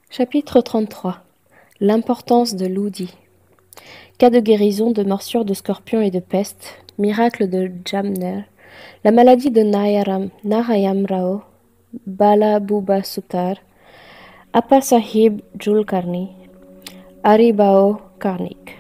Chapitre 33. L'importance de l'Oudi. Cas de guérison de morsures de scorpions et de peste, miracle de Jamner, la maladie de Narayam Rao, Bala Buba Sutar, Appa Sahib Julkarni, Haribao Karnik.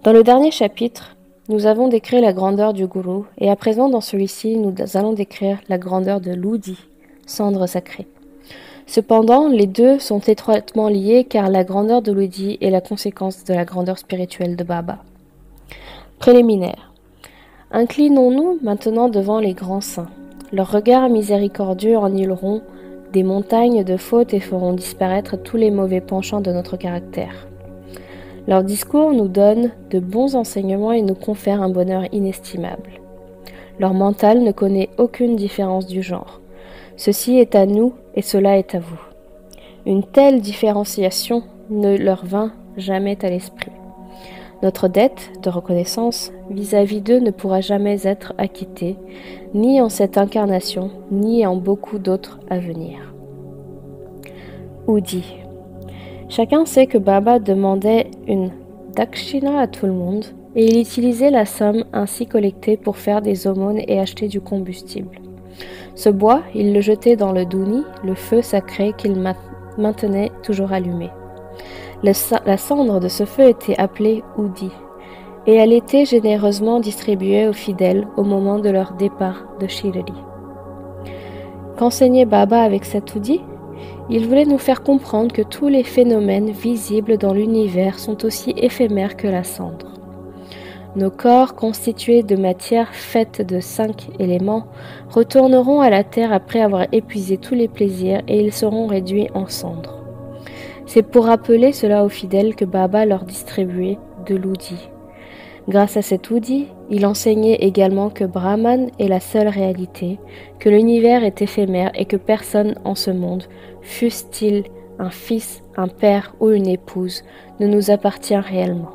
Dans le dernier chapitre, nous avons décrit la grandeur du gourou, et à présent dans celui-ci, nous allons décrire la grandeur de l'Oudi, cendre sacrée. Cependant, les deux sont étroitement liés car la grandeur de l'Oudi est la conséquence de la grandeur spirituelle de Baba. Préliminaire. Inclinons-nous maintenant devant les grands saints. Leurs regards miséricordieux annuleront des montagnes de fautes et feront disparaître tous les mauvais penchants de notre caractère. Leur discours nous donne de bons enseignements et nous confère un bonheur inestimable. Leur mental ne connaît aucune différence du genre. Ceci est à nous et cela est à vous. Une telle différenciation ne leur vint jamais à l'esprit. Notre dette de reconnaissance vis-à-vis d'eux ne pourra jamais être acquittée, ni en cette incarnation, ni en beaucoup d'autres à venir. Oudi. Chacun sait que Baba demandait une dakshina à tout le monde, et il utilisait la somme ainsi collectée pour faire des aumônes et acheter du combustible. Ce bois, il le jetait dans le douni, le feu sacré qu'il maintenait toujours allumé. La cendre de ce feu était appelée Oudi, et elle était généreusement distribuée aux fidèles au moment de leur départ de Shirdi. Qu'enseignait Baba avec cet Oudi? Il voulait nous faire comprendre que tous les phénomènes visibles dans l'univers sont aussi éphémères que la cendre. Nos corps, constitués de matière faite de 5 éléments, retourneront à la terre après avoir épuisé tous les plaisirs et ils seront réduits en cendres. C'est pour rappeler cela aux fidèles que Baba leur distribuait de l'Oudi. Grâce à cet Oudi, il enseignait également que Brahman est la seule réalité, que l'univers est éphémère et que personne en ce monde, fût-il un fils, un père ou une épouse, ne nous appartient réellement.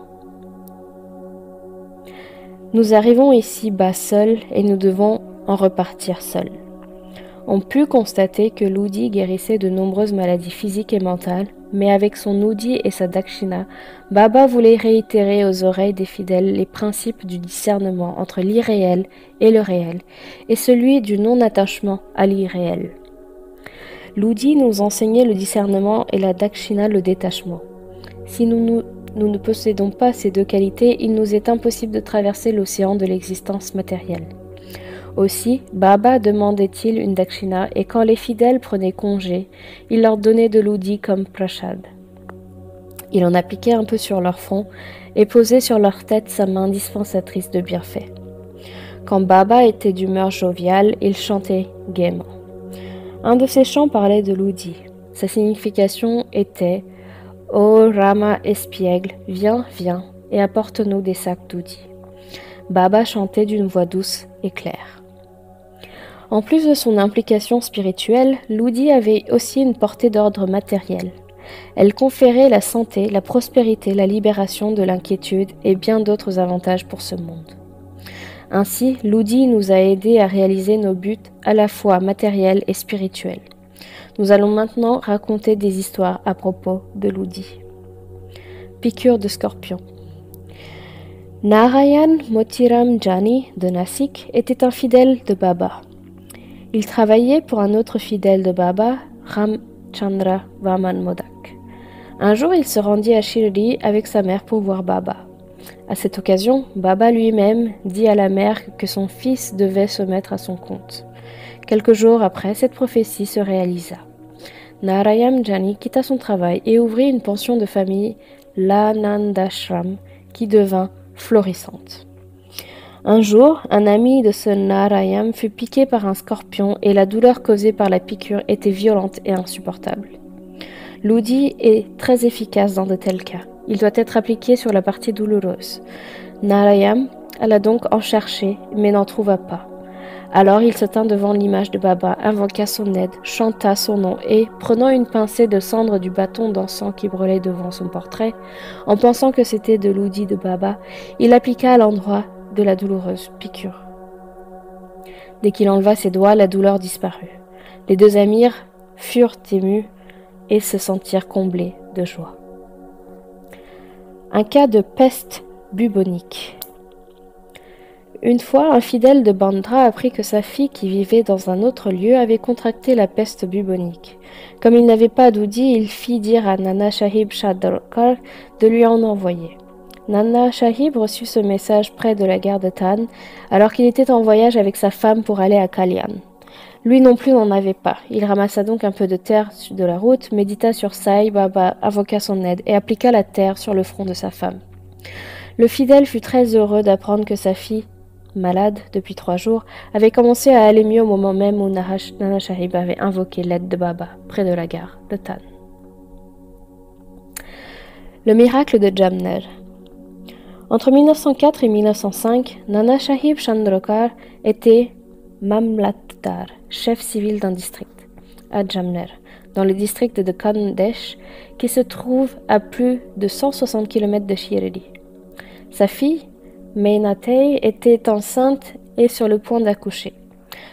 Nous arrivons ici-bas seuls et nous devons en repartir seuls. On put constater que l'Oudi guérissait de nombreuses maladies physiques et mentales, mais avec son Oudi et sa dakshina, Baba voulait réitérer aux oreilles des fidèles les principes du discernement entre l'irréel et le réel, et celui du non-attachement à l'irréel. L'Oudi nous enseignait le discernement et la dakshina le détachement. Si nous ne possédons pas ces deux qualités, il nous est impossible de traverser l'océan de l'existence matérielle. Aussi, Baba demandait-il une dakshina et quand les fidèles prenaient congé, il leur donnait de l'oudi comme prashad. Il en appliquait un peu sur leur front et posait sur leur tête sa main dispensatrice de bienfaits. Quand Baba était d'humeur joviale, il chantait gaiement. Un de ses chants parlait de l'oudi. Sa signification était « Ô Rama espiègle, viens, viens, et apporte-nous des sacs d'oudi. » Baba chantait d'une voix douce et claire. En plus de son implication spirituelle, l'oudi avait aussi une portée d'ordre matériel. Elle conférait la santé, la prospérité, la libération de l'inquiétude et bien d'autres avantages pour ce monde. Ainsi, l'oudi nous a aidés à réaliser nos buts à la fois matériels et spirituels. Nous allons maintenant raconter des histoires à propos de l'oudi. Piqûre de scorpion. Narayan Motiram Jani de Nasik était un fidèle de Baba. Il travaillait pour un autre fidèle de Baba, Ramchandra Vaman Modak. Un jour, il se rendit à Shirdi avec sa mère pour voir Baba. À cette occasion, Baba lui-même dit à la mère que son fils devait se mettre à son compte. Quelques jours après, cette prophétie se réalisa. Narayan Jani quitta son travail et ouvrit une pension de famille, l'Anandashram, qui devint florissante. Un jour, un ami de ce Narayan fut piqué par un scorpion et la douleur causée par la piqûre était violente et insupportable. L'oudi est très efficace dans de tels cas. Il doit être appliqué sur la partie douloureuse. Narayan alla donc en chercher, mais n'en trouva pas. Alors il se tint devant l'image de Baba, invoqua son aide, chanta son nom et, prenant une pincée de cendre du bâton d'encens qui brûlait devant son portrait, en pensant que c'était de l'oudi de Baba, il l'appliqua à l'endroit de la douloureuse piqûre. Dès qu'il enleva ses doigts, la douleur disparut. Les deux amirs furent émus et se sentir comblé de joie. Un cas de peste bubonique. Une fois, un fidèle de Bandra apprit que sa fille, qui vivait dans un autre lieu, avait contracté la peste bubonique. Comme il n'avait pas d'oudi, il fit dire à Nana Sahib Chandorkar de lui en envoyer. Nana Sahib reçut ce message près de la gare de Tann, alors qu'il était en voyage avec sa femme pour aller à Kalyan. Lui non plus n'en avait pas. Il ramassa donc un peu de terre de la route, médita sur Sai Baba, invoqua son aide et appliqua la terre sur le front de sa femme. Le fidèle fut très heureux d'apprendre que sa fille, malade depuis 3 jours, avait commencé à aller mieux au moment même où Nana Sahib avait invoqué l'aide de Baba, près de la gare de Tann. Le miracle de Jamner. Entre 1904 et 1905, Nana Sahib Chandorkar était Mamlatdar, chef civil d'un district, à Jamner, dans le district de Khandesh, qui se trouve à plus de 160 km de Shirdi. Sa fille, Mainatei, était enceinte et sur le point d'accoucher.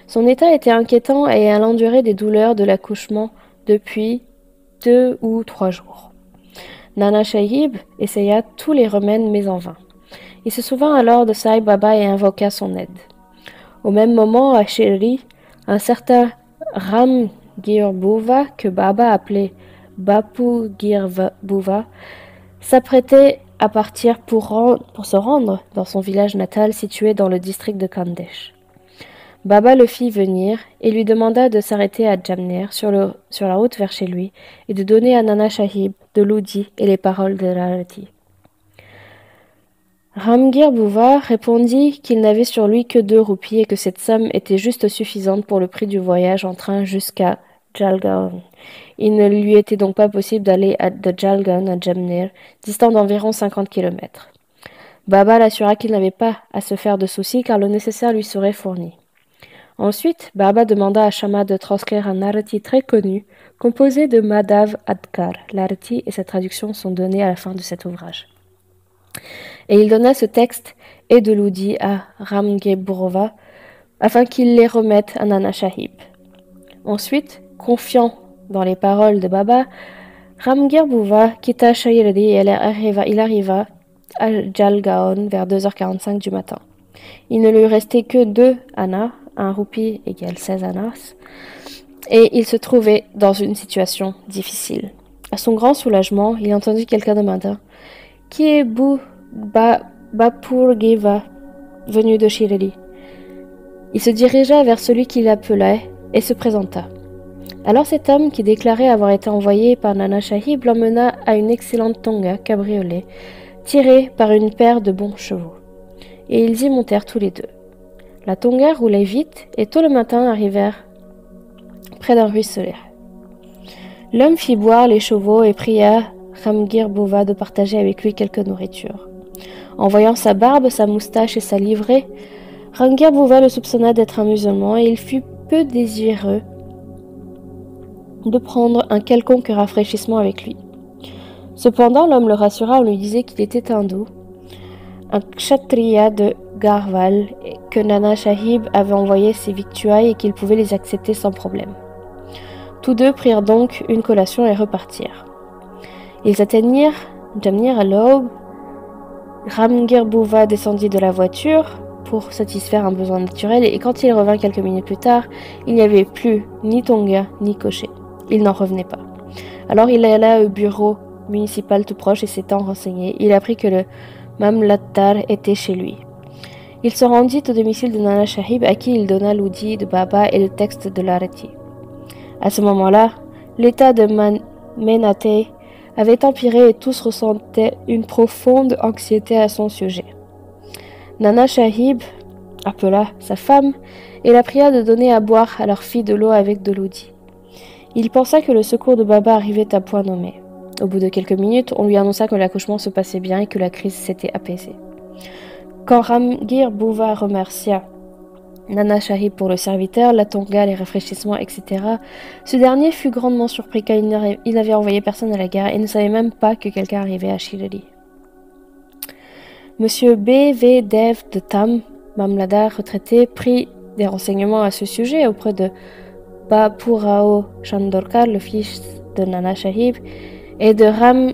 Son état était inquiétant et elle endurait des douleurs de l'accouchement depuis 2 ou 3 jours. Nana Sahib essaya tous les remèdes mais en vain. Il se souvint alors de Sai Baba et invoqua son aide. Au même moment, à Shirdi, un certain Ram Gir Buva, que Baba appelait Bapu Gir Buva, s'apprêtait à partir pour se rendre dans son village natal situé dans le district de Khandesh. Baba le fit venir et lui demanda de s'arrêter à Jamner sur la route vers chez lui et de donner à Nana Sahib de l'oudi et les paroles de l'Arati. Ramgir Buva répondit qu'il n'avait sur lui que 2 roupies et que cette somme était juste suffisante pour le prix du voyage en train jusqu'à Jalgaon. Il ne lui était donc pas possible d'aller de Jalgaon à Jamner, distant d'environ 50 km. Baba l'assura qu'il n'avait pas à se faire de soucis car le nécessaire lui serait fourni. Ensuite, Baba demanda à Shama de transcrire un arati très connu, composé de Madhav Adkar. L'arati et sa traduction sont données à la fin de cet ouvrage. Et il donna ce texte et de l'oudi à Ramgir Buva afin qu'il les remette à Nana Sahib. Ensuite, confiant dans les paroles de Baba, Ramgir Buva quitta Shirdi et il arriva à Jalgaon vers 2h45 du matin. Il ne lui restait que 2 annas, 1 roupie égale 16 annas, et il se trouvait dans une situation difficile. À son grand soulagement, il entendit quelqu'un demander « Qui est Bapur Giva, venu de Shirdi ?» Il se dirigea vers celui qui l'appelait et se présenta. Alors cet homme, qui déclarait avoir été envoyé par Nana Sahib, l'emmena à une excellente tonga cabriolet, tirée par une paire de bons chevaux. Et ils y montèrent tous les 2. La tonga roulait vite et tôt le matin arrivèrent près d'un ruisselet. L'homme fit boire les chevaux et pria Ramgir Buva de partager avec lui quelque nourriture. En voyant sa barbe, sa moustache et sa livrée, Ramgir Buva le soupçonna d'être un musulman et il fut peu désireux de prendre un quelconque rafraîchissement avec lui. Cependant, l'homme le rassura, on lui disait qu'il était hindou, un kshatriya de Garhwal, que Nana Sahib avait envoyé ses victuailles et qu'il pouvait les accepter sans problème. Tous 2 prirent donc une collation et repartirent. Ils atteignirent Jamner à l'aube. Ramgir Buva descendit de la voiture pour satisfaire un besoin naturel et quand il revint quelques minutes plus tard, il n'y avait plus ni tonga ni cocher. Il n'en revenait pas. Alors il alla au bureau municipal tout proche et s'étant renseigné, il apprit que le Mamlatdar était chez lui. Il se rendit au domicile de Nana Sahib à qui il donna l'oudi de Baba et le texte de l'Arati. À ce moment-là, l'état de Mainatei avait empiré et tous ressentaient une profonde anxiété à son sujet. Nana Sahib appela sa femme et la pria de donner à boire à leur fille de l'eau avec de l'oudi. Il pensa que le secours de Baba arrivait à point nommé. Au bout de quelques minutes, on lui annonça que l'accouchement se passait bien et que la crise s'était apaisée. Quand Ramgir Buva remercia Nana Sahib pour le serviteur, la tonga, les rafraîchissements, etc., ce dernier fut grandement surpris car il n'avait envoyé personne à la gare et ne savait même pas que quelqu'un arrivait à Shirdi. Monsieur B. V. Dev de Tam, Mamlatdar retraité, prit des renseignements à ce sujet auprès de Bapurao Chandorkar, le fils de Nana Sahib et de Ram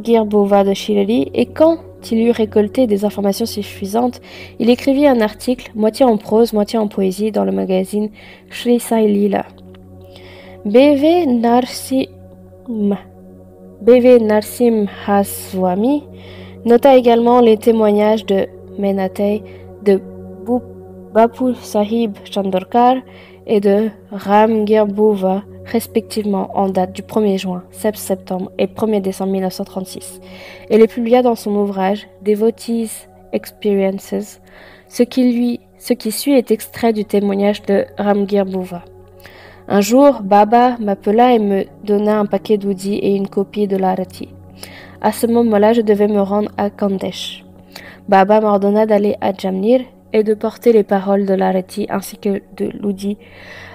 Gir Bhuva de Shirdi, et quand il eut récolté des informations suffisantes, il écrivit un article, moitié en prose, moitié en poésie, dans le magazine Sri Sai Leela. B.V. Narasimhaswamy nota également les témoignages de Menatey, de Bapu Sahib Chandorkar et de Ram Gir Bhuva, respectivement en date du 1er juin, 7 septembre et 1er décembre 1936, et les publia dans son ouvrage Devotees' Experiences. Ce qui suit est extrait du témoignage de Ram Gir Bhuva. Un jour, Baba m'appela et me donna un paquet d'oudis et une copie de l'Arati. À ce moment-là, je devais me rendre à Kandesh. Baba m'ordonna d'aller à Jamnir et de porter les paroles de l'Arati ainsi que de l'oudi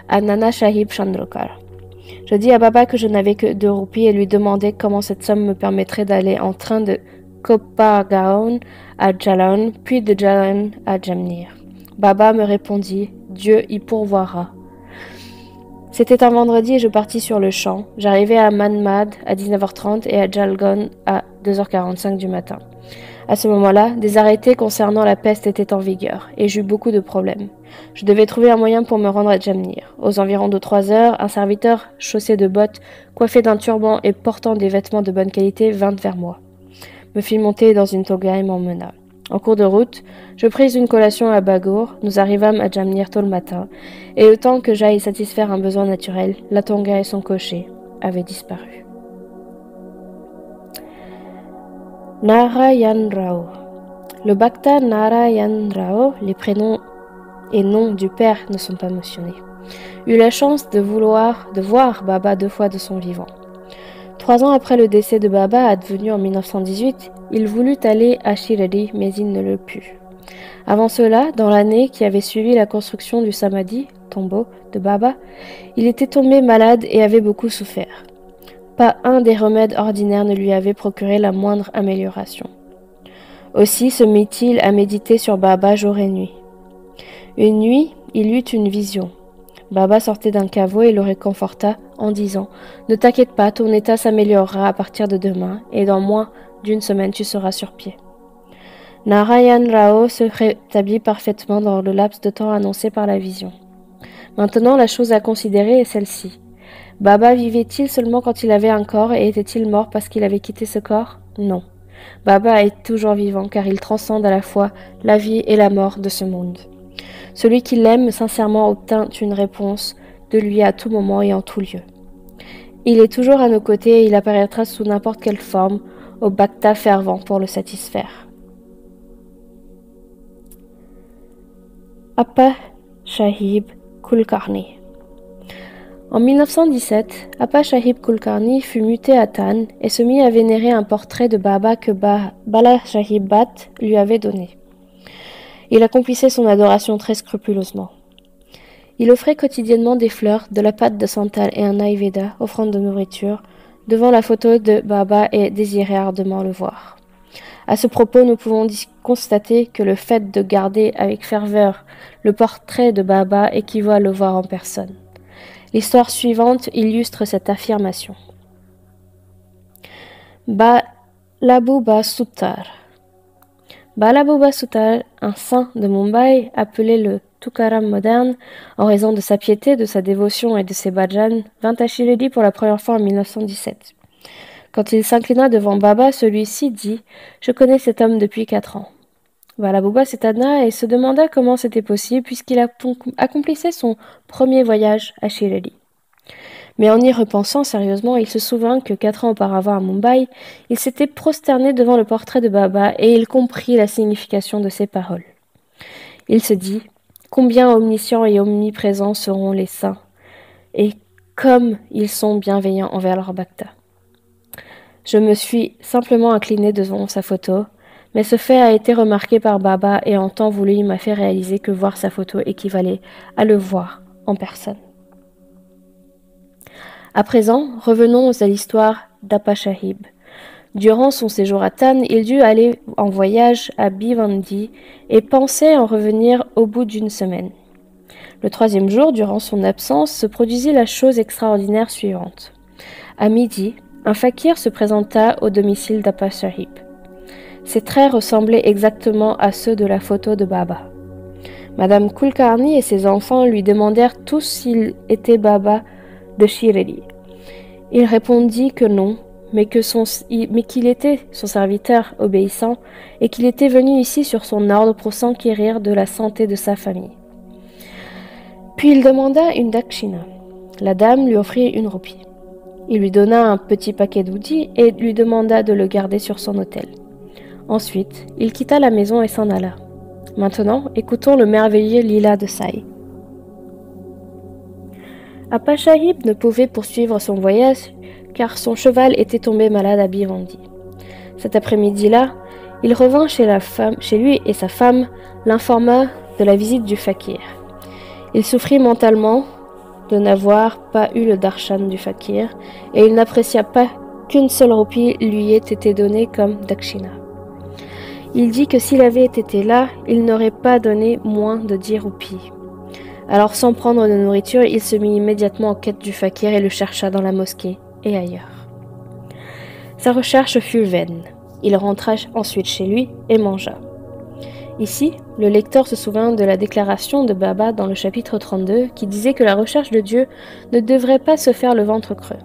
à Nana Sahib Chandorkar. Je dis à Baba que je n'avais que 2 roupies et lui demandai comment cette somme me permettrait d'aller en train de Kopagaon à Jalan, puis de Jalan à Jamnir. Baba me répondit « Dieu y pourvoira ». C'était un vendredi et je partis sur le champ. J'arrivai à Manmad à 19h30 et à Jalgon à 2h45 du matin. À ce moment-là, des arrêtés concernant la peste étaient en vigueur et j'eus beaucoup de problèmes. Je devais trouver un moyen pour me rendre à Jamnir. Aux environs de 3 heures, un serviteur, chaussé de bottes, coiffé d'un turban et portant des vêtements de bonne qualité, vint vers moi, me fit monter dans une toga et m'emmena. En cours de route, je pris une collation à Bagour, nous arrivâmes à Jamnir tôt le matin, et le temps que j'aille satisfaire un besoin naturel, la tonga et son cocher avaient disparu. Narayan Rao. Le Bhakta Narayan Rao, les prénoms et noms du père ne sont pas mentionnés, eut la chance de voir Baba 2 fois de son vivant. 3 ans après le décès de Baba, advenu en 1918, il voulut aller à Shirdi, mais il ne le put. Avant cela, dans l'année qui avait suivi la construction du Samadhi, tombeau de Baba, il était tombé malade et avait beaucoup souffert. Pas un des remèdes ordinaires ne lui avait procuré la moindre amélioration. Aussi se mit-il à méditer sur Baba jour et nuit. Une nuit, il eut une vision. Baba sortait d'un caveau et le réconforta en disant « Ne t'inquiète pas, ton état s'améliorera à partir de demain et dans moins d'1 semaine tu seras sur pied. » Narayan Rao se rétablit parfaitement dans le laps de temps annoncé par la vision. Maintenant, la chose à considérer est celle-ci. Baba vivait-il seulement quand il avait un corps et était-il mort parce qu'il avait quitté ce corps? Non. Baba est toujours vivant car il transcende à la fois la vie et la mort de ce monde. Celui qui l'aime sincèrement obtint une réponse de lui à tout moment et en tout lieu. Il est toujours à nos côtés et il apparaîtra sous n'importe quelle forme au bhakta fervent pour le satisfaire. Appa Sahib Kulkarni. En 1917, Appa Sahib Kulkarni fut muté à Tann et se mit à vénérer un portrait de Baba que Bala Sahib Bhatt lui avait donné. Il accomplissait son adoration très scrupuleusement. Il offrait quotidiennement des fleurs, de la pâte de santal et un ayurveda, offrande de nourriture, devant la photo de Baba et désirait ardemment le voir. À ce propos, nous pouvons constater que le fait de garder avec ferveur le portrait de Baba équivaut à le voir en personne. L'histoire suivante illustre cette affirmation. Balabhuba Suttar. Balabhuba Suttar, un saint de Mumbai, appelé le Tukaram moderne, en raison de sa piété, de sa dévotion et de ses bhajans, vint à Shirdi pour la première fois en 1917. Quand il s'inclina devant Baba, celui-ci dit « Je connais cet homme depuis 4 ans ». Balabhuba s'étonna et se demanda comment c'était possible puisqu'il accomplissait son premier voyage à Shirdi. Mais en y repensant sérieusement, il se souvint que 4 ans auparavant à Mumbai, il s'était prosterné devant le portrait de Baba et il comprit la signification de ces paroles. Il se dit « Combien omniscients et omniprésents seront les saints et comme ils sont bienveillants envers leur bhakta. » Je me suis simplement incliné devant sa photo, mais ce fait a été remarqué par Baba et en temps voulu il m'a fait réaliser que voir sa photo équivalait à le voir en personne. À présent, revenons à l'histoire d'Appa Sahib. Durant son séjour à Tann, il dut aller en voyage à Bhiwandi et pensait en revenir au bout d'1 semaine. Le 3e jour, durant son absence, se produisit la chose extraordinaire suivante. À midi, un fakir se présenta au domicile d'Appa Sahib. Ses traits ressemblaient exactement à ceux de la photo de Baba. Madame Kulkarni et ses enfants lui demandèrent tous s'il était Baba de Shireli. Il répondit que non, mais qu'il était son serviteur obéissant et qu'il était venu ici sur son ordre pour s'enquérir de la santé de sa famille. Puis il demanda une dakshina. La dame lui offrit une roupie. Il lui donna un petit paquet d'oudis et lui demanda de le garder sur son autel. Ensuite, il quitta la maison et s'en alla. Maintenant, écoutons le merveilleux lila de Sai. Appa Sahib ne pouvait poursuivre son voyage car son cheval était tombé malade à Bhivandi. Cet après-midi-là, il revint chez lui et sa femme l'informa de la visite du fakir. Il souffrit mentalement de n'avoir pas eu le darshan du fakir et il n'apprécia pas qu'une seule roupie lui ait été donnée comme dakshina. Il dit que s'il avait été là, il n'aurait pas donné moins de 10 roupies. Alors sans prendre de nourriture, il se mit immédiatement en quête du fakir et le chercha dans la mosquée et ailleurs. Sa recherche fut vaine. Il rentra ensuite chez lui et mangea. Ici, le lecteur se souvient de la déclaration de Baba dans le chapitre 32 qui disait que la recherche de Dieu ne devrait pas se faire le ventre creux.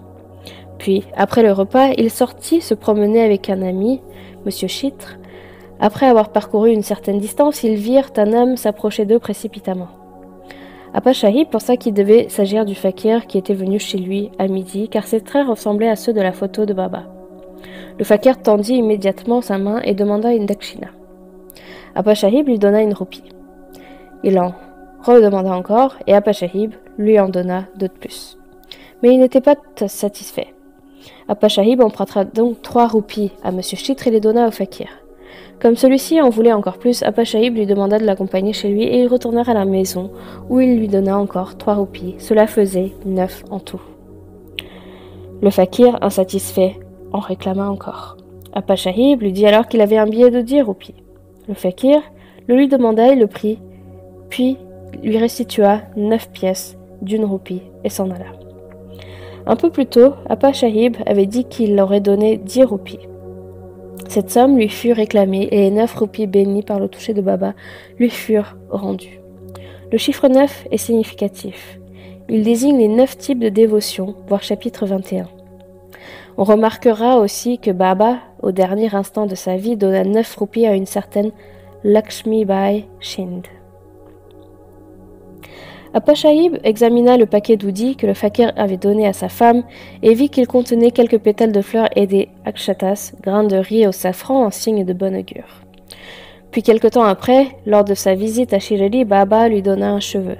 Puis, après le repas, il sortit se promener avec un ami, M. Chitre. Après avoir parcouru une certaine distance, ils virent un homme s'approcher d'eux précipitamment. Appa Sahib pensa qu'il devait s'agir du fakir qui était venu chez lui à midi, car ses traits ressemblaient à ceux de la photo de Baba. Le fakir tendit immédiatement sa main et demanda une dakshina. Appa Sahib lui donna une roupie. Il en redemanda encore, et Appa Sahib lui en donna deux de plus. Mais il n'était pas satisfait. Appa Sahib emprunta donc 3 roupies à M. Chitre et les donna au fakir. Comme celui-ci en voulait encore plus, Appa Sahib lui demanda de l'accompagner chez lui et ils retournèrent à la maison où il lui donna encore 3 roupies. Cela faisait 9 en tout. Le fakir, insatisfait, en réclama encore. Appa Sahib lui dit alors qu'il avait un billet de 10 roupies. Le fakir le lui demanda et le prit, puis lui restitua 9 pièces d'1 roupie et s'en alla. Un peu plus tôt, Appa Sahib avait dit qu'il aurait donné 10 roupies. Cette somme lui fut réclamée et les 9 roupies bénies par le toucher de Baba lui furent rendues. Le chiffre 9 est significatif. Il désigne les 9 types de dévotion, voir chapitre 21. On remarquera aussi que Baba, au dernier instant de sa vie, donna 9 roupies à une certaine Lakshmi Bai Shind. Appa Sahib examina le paquet d'oudis que le fakir avait donné à sa femme et vit qu'il contenait quelques pétales de fleurs et des akshatas, grains de riz au safran en signe de bon augure. Puis quelque temps après, lors de sa visite à Shireli, Baba lui donna un cheveu.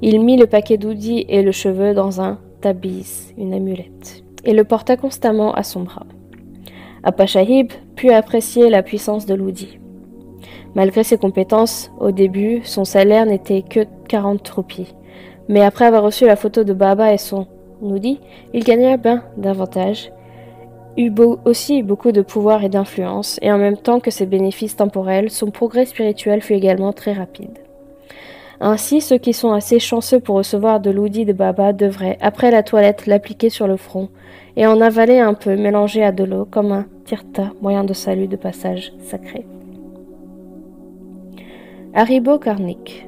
Il mit le paquet d'oudis et le cheveu dans un tabiz, une amulette, et le porta constamment à son bras. Appa Sahib put apprécier la puissance de l'oudi. Malgré ses compétences, au début, son salaire n'était que 40 roupies. Mais après avoir reçu la photo de Baba et son oudi, il gagna bien davantage, eut aussi beaucoup de pouvoir et d'influence, et en même temps que ses bénéfices temporels, son progrès spirituel fut également très rapide. Ainsi, ceux qui sont assez chanceux pour recevoir de l'oudi de Baba devraient, après la toilette, l'appliquer sur le front et en avaler un peu mélangé à de l'eau comme un tirtha, moyen de salut de passage sacré. Haribo Karnik.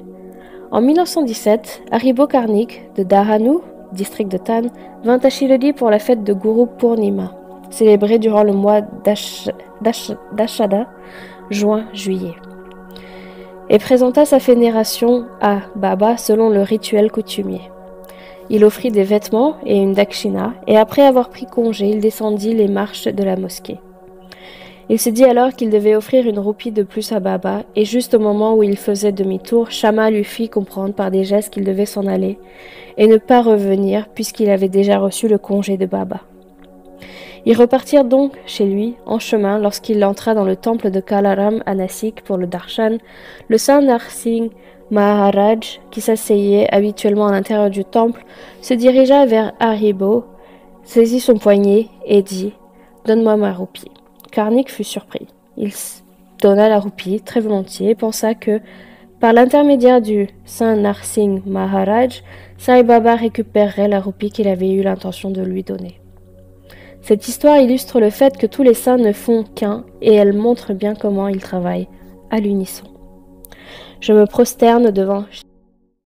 En 1917, Haribo Karnik de Dahanu, district de Tan, vint à Shireli pour la fête de Guru Purnima, célébrée durant le mois d'Ashada, juin-juillet, et présenta sa vénération à Baba selon le rituel coutumier. Il offrit des vêtements et une dakshina, et après avoir pris congé, il descendit les marches de la mosquée. Il se dit alors qu'il devait offrir une roupie de plus à Baba, et juste au moment où il faisait demi-tour, Shama lui fit comprendre par des gestes qu'il devait s'en aller, et ne pas revenir puisqu'il avait déjà reçu le congé de Baba. Ils repartirent donc chez lui, en chemin, lorsqu'il entra dans le temple de Kalaram à Nasik pour le darshan. Le saint Narsingh Maharaj, qui s'asseyait habituellement à l'intérieur du temple, se dirigea vers Haribo, saisit son poignet et dit « Donne-moi ma roupie ». Karnik fut surpris. Il donna la roupie très volontiers et pensa que, par l'intermédiaire du saint Narsingh Maharaj, Sai Baba récupérerait la roupie qu'il avait eu l'intention de lui donner. Cette histoire illustre le fait que tous les saints ne font qu'un et elle montre bien comment ils travaillent à l'unisson. Je me prosterne devant